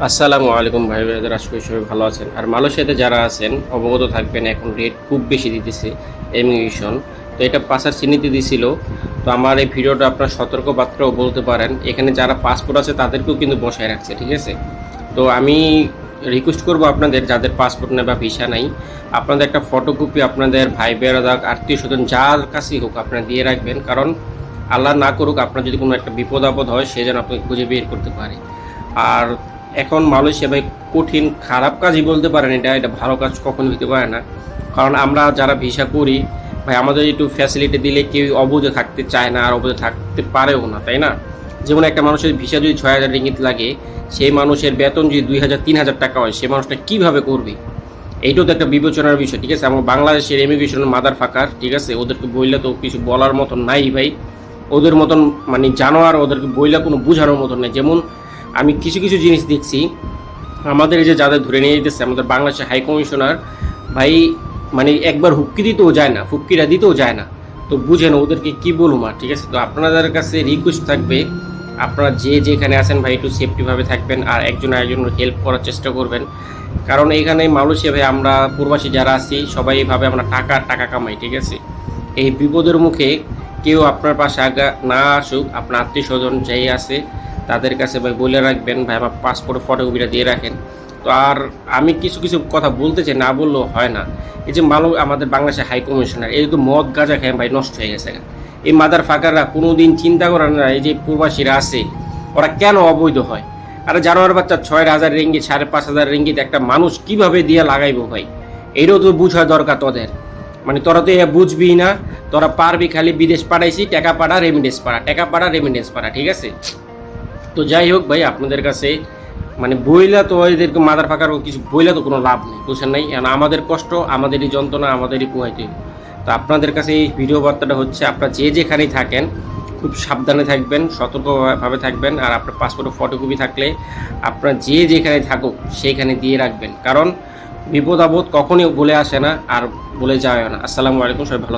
আসসালামু আলাইকুম ভাই ভাইদের, আশা করি সবাই ভালো আছেন। আর মালয়েশিয়াতে যারা আছেন অবগত থাকবেন, এখন রেট খুব বেশি দিতেছে ইমিগ্রেশন। তো এটা পাসার চিহ্নিত দিছিল। তো আমার এই ভিডিওটা আপনার সতর্ক বার্তাও বলতে পারেন, এখানে যারা পাসপোর্ট আছে তাদেরকেও কিন্তু বসায় রাখছে, ঠিক আছে? তো আমি রিকোয়েস্ট করব আপনাদের যাদের পাসপোর্ট নেই বা ভিসা নাই, আপনাদের একটা ফটোকপি আপনাদের ভাই বেড়াদা আত্মীয় স্বজন যার কাছেই হোক আপনারা দিয়ে রাখবেন। কারণ আল্লাহ না করুক আপনার যদি কোনো একটা বিপদ আপদ হয়, সে যেন আপনাকে খুঁজে বের করতে পারে। আর এখন মালয়েশিয়া ভাই কঠিন খারাপ কাজই বলতে পারেন, এটা ভালো কাজ কখনো হতে পারে না। কারণ আমরা যারা ভিসা করি ভাই, আমাদের একটু ফ্যাসিলিটি দিলে কেউ অবুঝে থাকতে চায় না, আর অবুঝে থাকতে পারেও না, তাই না? যেমন একটা মানুষের ভিসা যদি 6,000 রিঙ্গিত লাগে, সেই মানুষের বেতন যদি 2,000 3,000 টাকা হয়, সে মানুষটা কীভাবে করবে? এইটাও তো একটা বিবেচনার বিষয়, ঠিক আছে? আমার বাংলাদেশের ইমিগ্রেশন মাদার ফাঁকার, ঠিক আছে? ওদেরকে বললে তো কিছু বলার মতন নাই ভাই। ওদের মতন মানে জানোয়ার, ওদেরকে বইলা কোনো বোঝানোর মতন নেই। যেমন আমি কিছু কিছু জিনিস দেখছি, আমাদের এই যে যাদের ধরে নিয়ে যেতেছে আমাদের বাংলাদেশের হাই কমিশনার ভাই, মানে একবার হুক্কি দিতেও যায় না, ফুক্কিরা দিতেও যায় না। তো বুঝেন ওদেরকে কি বলুম আর, ঠিক আছে? তো আপনাদের কাছে রিকোয়েস্ট থাকবে, আপনারা যে যেখানে আছেন ভাই একটু সেফটিভাবে থাকবেন, আর একজন আরেকজনের হেল্প করার চেষ্টা করবেন। কারণ এখানে মালয়েশিয়া ভাই আমরা প্রবাসী যারা আছি সবাই এইভাবে আমরা টাকা কামাই, ঠিক আছে? এই বিপদের মুখে কেউ আপনার পাশে আগা না আসুক, আপনার আত্মীয় স্বজন যেই আছে তাদের কাছে ভাই বলে রাখবেন, ভাই আমার পাসপোর্ট ফটোকপিটা দিয়ে রাখেন। তো আর আমি কিছু কিছু কথা বলতে চাই, না বললেও হয় না। এই যে আমাদের বাংলাদেশের হাই কমিশনার এই তো মদ গাঁজা খেয়ে ভাই নষ্ট হয়ে গেছে। এই মাদার ফাঁকাররা কোনো দিন চিন্তা করে না এই যে প্রবাসীরা আছে ওরা কেন অবৈধ হয়। আর জানোয়ার বাচ্চা 6,000 রিঙ্গিত 5,500 রিঙ্গিত একটা মানুষ কিভাবে দিয়ে লাগাইবো ভাই? এইটাও তো বুঝা দরকার তোদের। মানে তোরা তো এ বুঝবি না, তোরা পারবি খালি বিদেশ পাঠাইছি টাকা পাঠা রেমিডেন্স পাঠা, টাকা পাঠা রেমিডেন্স পাঠা, ঠিক আছে? তো যাই হোক ভাই, আপনাদের কাছে মানে বইলা তো এদেরকে মাদার ফাঁকার কিছু বইলা তো কোনো লাভ নেই, বুঝছেন নাই? কারণ আমাদের কষ্ট, আমাদেরই যন্ত্রণা, আমাদেরই পোহাইতে হবে। তো আপনাদের কাছে এই ভিডিও বার্তাটা হচ্ছে, আপনারা যে যেখানেই থাকেন খুব সাবধানে থাকবেন, সতর্কভাবে থাকবেন। আর আপনার পাসপোর্টের ফটোকপি থাকলে আপনারা যে যেখানে থাকুক সেইখানে দিয়ে রাখবেন। কারণ বিপদ আপদ কখনই বলে আসে না আর বলে যায় না। আসসালামু আলাইকুম, সবাই ভালো